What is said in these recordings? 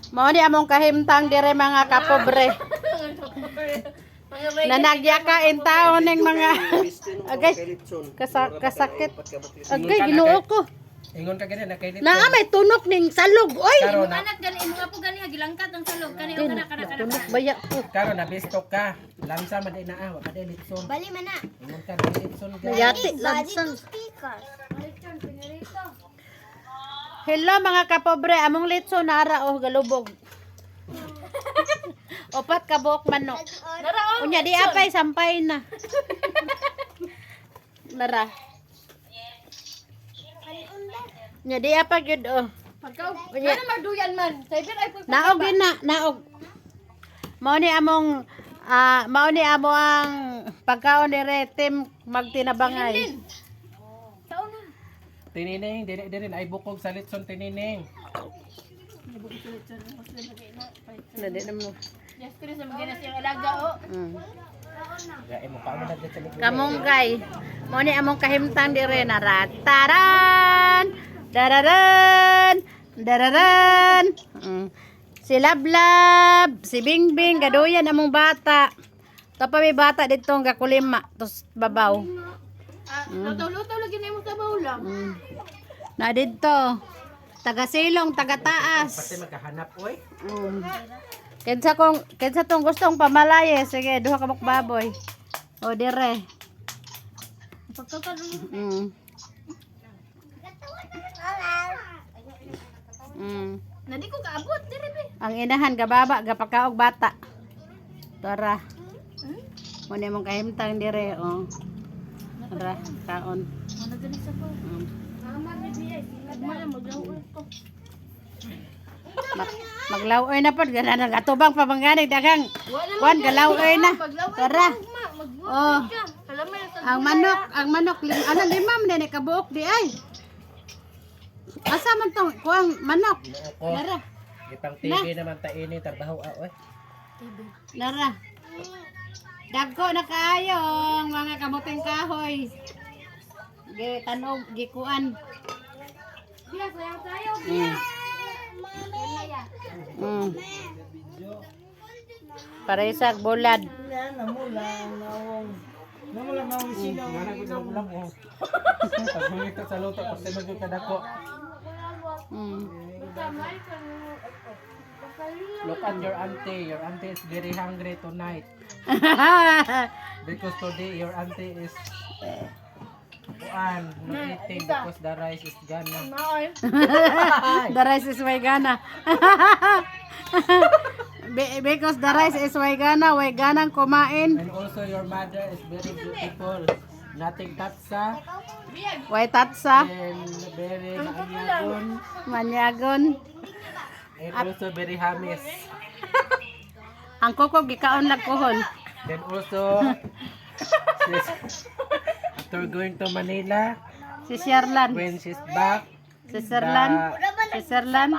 Mao ni among kahimtang dire mga kapobre. Nanagyakain taon ning mga agay kasakit. Agay ginoo ko. Ingon ka gani na kay Naa may tunok ning salog oy. Karon na Anak gani mo po gani gilangkat ang salog kani o kana. Tunok baya ko. karon na bistok ka. Lansa man din na wa ka din litson. Bali man na. Ingon ka din litson ka. Yati lansan. Speaker. Baliktyon pinirito. Hello mga kapobre, among litso nara oh galubog. Opat ka buok manok. Nara Unya di apay sampay na. Nara. Nya di apa gyud oh. Pagkaw. Unya Ano magduyan man? Sabi ay pag naog din na, naog. Mao ni among mao ni amo ang pagkaon ni Retim magtinabangay. taon na. Tinining dire ay bukog sa litson tinining. Nadi na mo. Yes, Chris, magina siyang alaga o. Ya mo pa mo na sa likod. Kamunggay. Mao ni among kahimtang dire na rataran. Dararan. Dararan. Si Lablab, si Bingbing, gaduyan among bata. Tapos may bata dito ang gakulima, tos babaw. Lutaw-lutaw lagi na yung sabaw lang. Na dito, taga-silong, taga-taas. Pati magkahanap oy. Kinsa tong gustong pamalaye, sige, duha ka baboy. O dire. Nadi ko kaabot dire be. Ang inahan gababa, gapakaog bata. Tara. Mo ni mong kahimtang dire, oh. Tara, kaon. Ano gani sa ko? Mama ni biya, mama maglaw ko. Maglawoy na pod gana nagatubang pa mangani dagang. Wan galawoy na. Tara. Oh. Ang manok ano lima man ni kabuok di ay. Asa man tong kuang manok? Tara. Gipang TV naman ta ini trabaho oy. Tara. Dagko na kaayo ang mga kamuting kahoy. Gi tanog gikuan. Biya sayang tayo. Paresak bulad. Namula na ang sigaw. Ngana gud lang ulam oh. Pagmungit sa luto kasi magud kadako. Look at your auntie. Your auntie is very hungry tonight. Because today your auntie is not eating because the rice is gana. The rice is waygana. Because the rice is waygana, wayganang kumain. And also your mother is very beautiful. Nothing tatsa Way tatsa, and very manyagon manyagon. and also very hamis. Ang kuko gikaon nagkuhol. Then also after going to Manila, Si Sherlan, when she's back, si Sherlan, si Sherlan.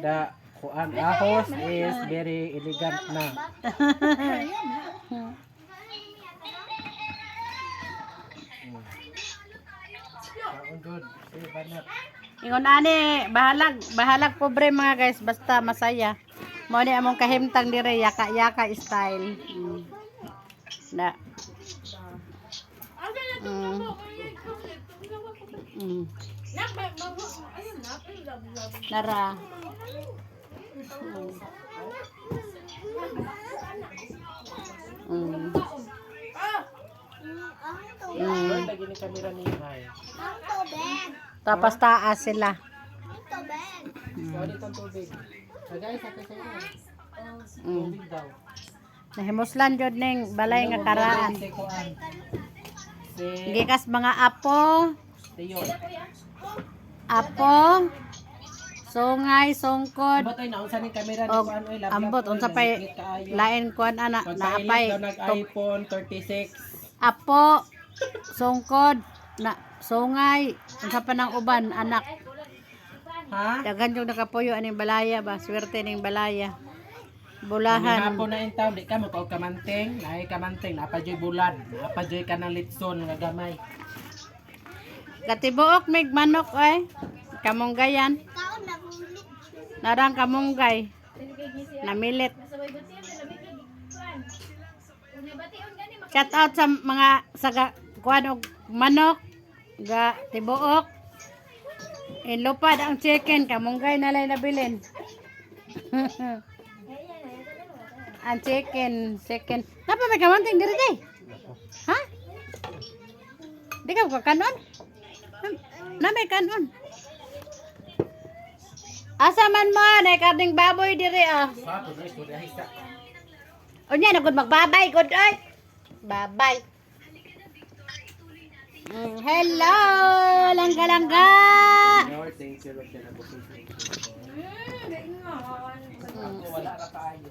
the kuan ahos is very elegant na. Good. Sige, banat. Ingon ani, bahalag pobre mga guys, basta masaya. Mo ni among kahimtang dire yaka-yaka style. Na. Nara. Lagi ni kamera ni Ay. Tapos taas sila. Sorry tong tubig. Guys, sa sa tubig daw. Nahimuslan jud ning balay nga karaan. Si kuan. Si Gikas mga apo, Tiyon. sungay, sungkod, Batay na unsa ning kamera ni og kuan oy ambot unsa pay lain kuan ana naapay iPhone 36. apo, sungkod, na sungay, unsa pa nang uban anak. Ha? Daghan yung nakapuyo aning balaya ba, swerte ning balaya. Ang Bulahan. hapon na in town, di ka mo kau kamanteng, naay kamanteng, napajoy bulad, napajoy ka ng litson nga gamay. Gatibuok mig manok ay. Kamong gayan. Narang kamunggay. Namilit. Shout out sa mga saga kuan og manok ga tibuok. Ilupad ang chicken kamunggay na lay nabilin. Ang chicken. Napa may kamanting diri day? Ha? Di ka kanon? Na may kanon. Asa man mo, nay karding baboy diri ah. Sa to guys, to dahil sa. Unya na gud magbabay gud ay. Bye-bye. Hello, langga-langga. Lord, thank you Lord na Ganyan. wala ka tayo.